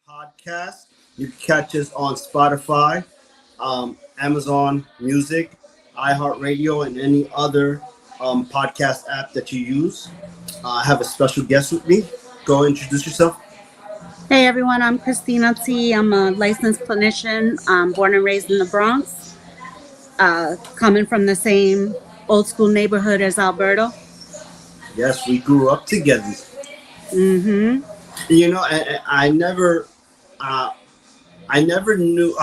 podcast. You can catch us on Spotify, Amazon Music, Iheart Radio, and any other podcast app that you use. I have a special guest with me. Go introduce yourself. Hey everyone, I'm Christina T. I'm a licensed clinician, born and raised in the Bronx, coming from the same old school neighborhood as Alberto. Yes, we grew up together. Mm-hmm. I never, uh, I never knew.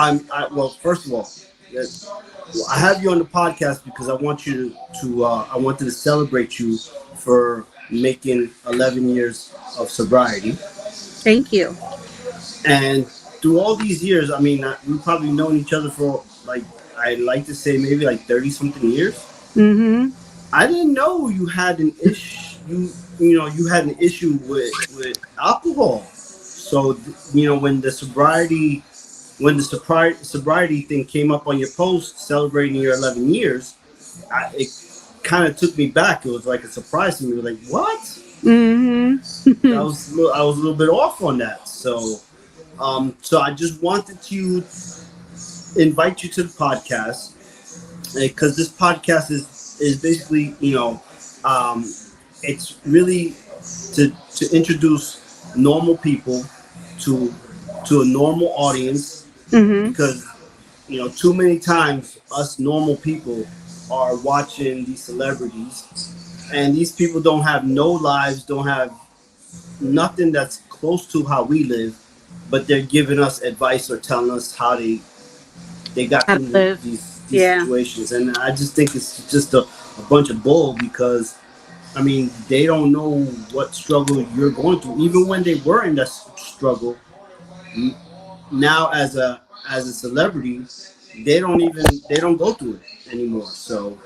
Well, first of all, yes, well, I have you on the podcast because I want you I wanted to celebrate you for making 11 years of sobriety. Thank you. And through all these years, I mean, we've probably known each other for like, I'd like to say maybe like 30 something years. Mm-hmm. I didn't know you had an issue. You had an issue with alcohol. So when the sobriety thing came up on your post celebrating your 11 years, it kind of took me back. It was like a surprise to me. Like, what? Mm-hmm. I was a little bit off on that. So I just wanted to invite you to the podcast because this podcast is basically, it's really to introduce normal people to a normal audience Mm-hmm. because too many times us normal people are watching these celebrities and these people don't have no lives, don't have nothing that's close to how we live, but they're giving us advice or telling us how they got How to through live. these Yeah. situations. And I just think it's just a bunch of bull because I mean they don't know what struggle you're going through. Even when they were in that struggle, now as a celebrity, they don't go through it anymore. So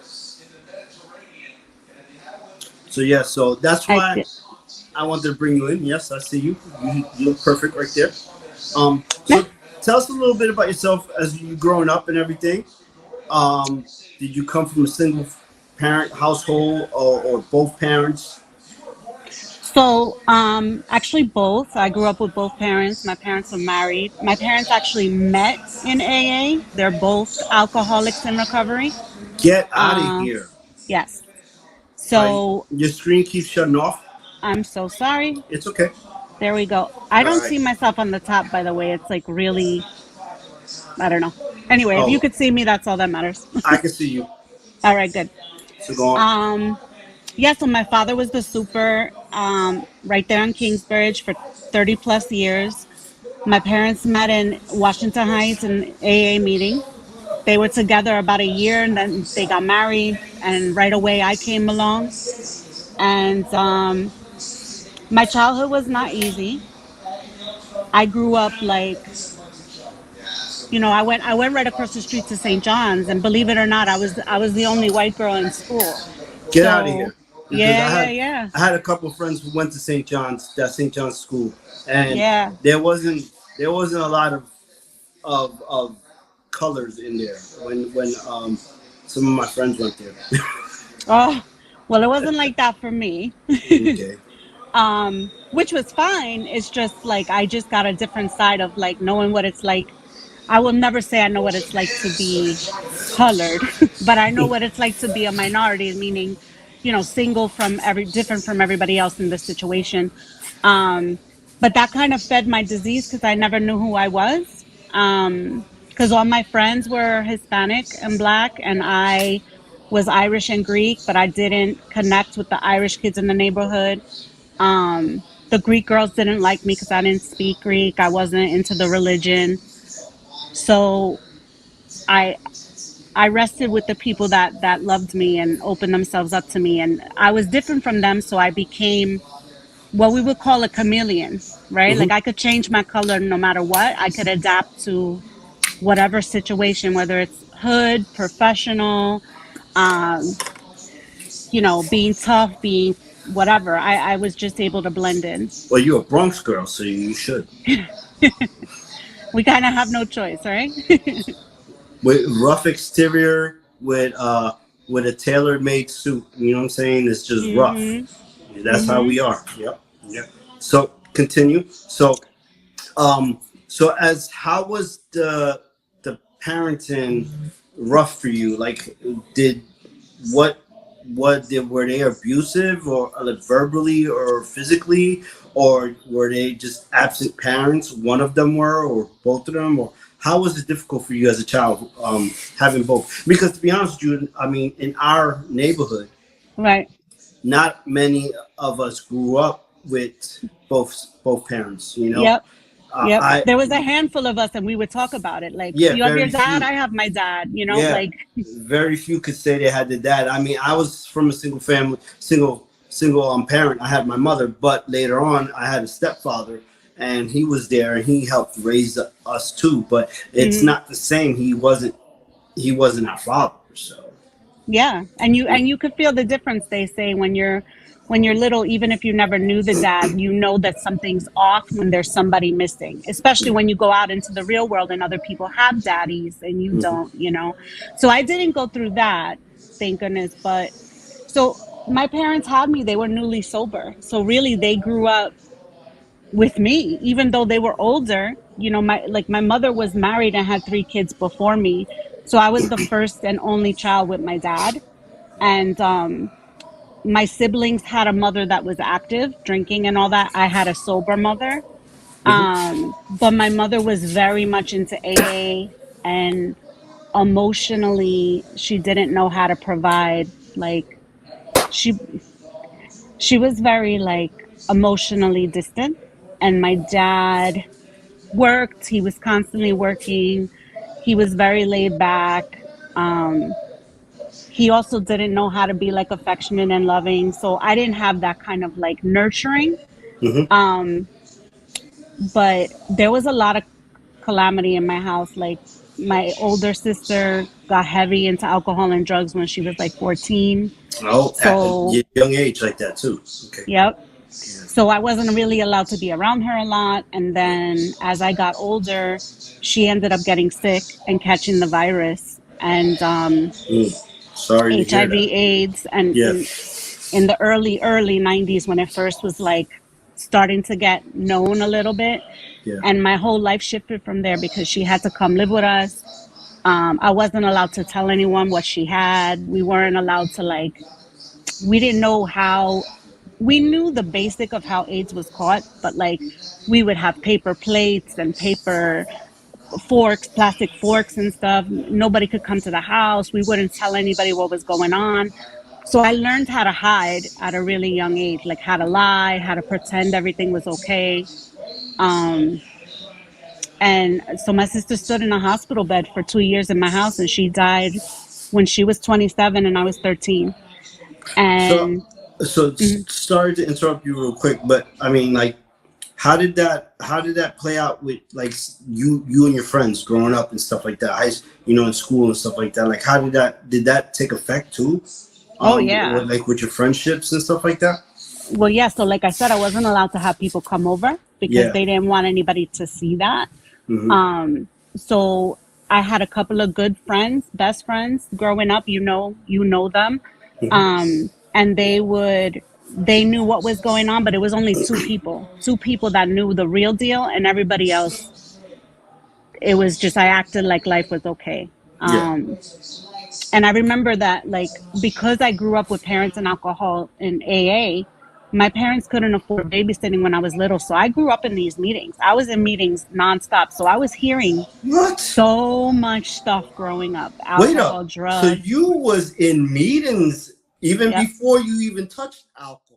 yeah, so that's I why did. I wanted to bring you in. Yes, I see you. You look perfect right there. Yeah. So tell us a little bit about yourself as you growing up and everything. Um, did you come from a single parent household or both parents? So, actually both. I grew up with both parents. My parents were married. My parents actually met in AA. They're both alcoholics in recovery. Get out of Uh, here. yes. I So Your screen keeps shutting off. I'm so sorry. It's okay. There we go. I All don't right. see myself on the top, by the way. It's like really, I don't know. Anyway, if you Oh, could see me, that's all that matters. I can see you. All right, good. So go on. Um, yeah, so my father was the super right there in Kingsbridge for 30 plus years. My parents met in Washington Heights in AA meeting. They were together about a year and then they got married. And right away I came along. And my childhood was not easy. I grew up like, I went right across the street to St. John's, and believe it or not, I was the only white girl in school. Get out of So here. Because yeah, yeah, yeah, I had a couple of friends who went to St. John's school, and yeah. there wasn't a lot of colors in there when some of my friends went there. Oh, well, it wasn't like that for me. Okay. Which was fine. It's just like I just got a different side of like knowing what it's like. I will never say I know what it's like to be colored, but I know what it's like to be a minority, meaning, single from different from everybody else in this situation. But that kind of fed my disease because I never knew who I was. Because all my friends were Hispanic and Black, and I was Irish and Greek, but I didn't connect with the Irish kids in the neighborhood. The Greek girls didn't like me because I didn't speak Greek. I wasn't into the religion. So I I rested with the people that loved me and opened themselves up to me, and I was different from them, so I became what we would call a chameleon, right? Hmm. Like I could change my color no matter what. I could adapt to whatever situation, whether it's hood, professional, um, being tough, being whatever. I was just able to blend in. Well, you're a Bronx girl, so you should. We kind of have no choice, right? With rough exterior, with a tailor-made suit. You know what I'm saying? It's just rough. Mhm. That's how Mhm. we are. Yep. Yep. So continue. So, um, So as how was the parenting rough for you? Like, did what were they abusive or like verbally or physically, or were they just absent parents? One of them were, or both of them, or how was it difficult for you as a child having both? Because to be honest with you, I mean, in our neighborhood, Right. not many of us grew up with both parents. You know, Yep. Yep. I There was a handful of us and we would talk about it. Like, yeah, you have your very dad, few. I have my dad, Yeah, like, very few could say they had their dad. I mean, I was from a single family, single parent. I had my mother, but later on, I had a stepfather, and he was there, and he helped raise us too. But it's mhm. not the same. He wasn't our father. So Yeah, and you could feel the difference. They say when you're little, even if you never knew the dad, you know that something's off when there's somebody missing. Especially when you go out into the real world and other people have daddies and you mhm, don't. So I didn't go through that, thank goodness. But so my parents had me; they were newly sober, so really they grew up with me, even though they were older. My mother was married and had 3 kids before me, so I was the first and only child with my dad. And my siblings had a mother that was active drinking and all that. I had a sober mother. mhm. But my mother was very much into AA, and emotionally she didn't know how to provide. Like, she she was very like emotionally distant. And my dad worked, he was constantly working, he was very laid back. He also didn't know how to be like affectionate and loving, so I didn't have that kind of like nurturing. Mhm. But there was a lot of calamity in my house. Like, my older sister got heavy into alcohol and drugs when she was like 14. Oh, at a So young age like that too. Okay. yep. Yeah. So I wasn't really allowed to be around her a lot. And then as I got older, she ended up getting sick and catching the virus, and Mm. Sorry to hear that. HIV, AIDS, and Yeah. in the early 90s, when it first was like starting to get known a little bit. Yeah. And my whole life shifted from there because she had to come live with us. I wasn't allowed to tell anyone what she had. We weren't allowed to, like, we didn't know how, we knew the basic of how AIDS was caught, but like, we would have paper plates and paper forks, plastic forks and stuff. Nobody could come to the house. We wouldn't tell anybody what was going on. So I learned how to hide at a really young age, like how to lie, how to pretend everything was okay. Um, and so my sister stood in a hospital bed for 2 years in my house, and she died when she was 27 and I was 13. So, And mhm. sorry to interrupt you real quick, but I mean, like, how did that play out with like you and your friends growing up and stuff like that? In school and stuff like that. Like, how did that take effect too? Oh yeah. Like with your friendships and stuff like that. Well, yeah. So like I said, I wasn't allowed to have people come over because Yeah. they didn't want anybody to see that. Hmm. So I had a couple of good friends, best friends growing up. You know them. Hmm. And they knew what was going on, but it was only two people that knew the real deal, and everybody else, it was just, I acted like life was okay. Yeah. And I remember that, like, because I grew up with parents in alcohol in AA, my parents couldn't afford babysitting when I was little. So I grew up in these meetings. I was in meetings nonstop. So I was hearing What? so much stuff growing up: Wait alcohol, up. So drugs. you was in meetings even Yep. before you even touched alcohol.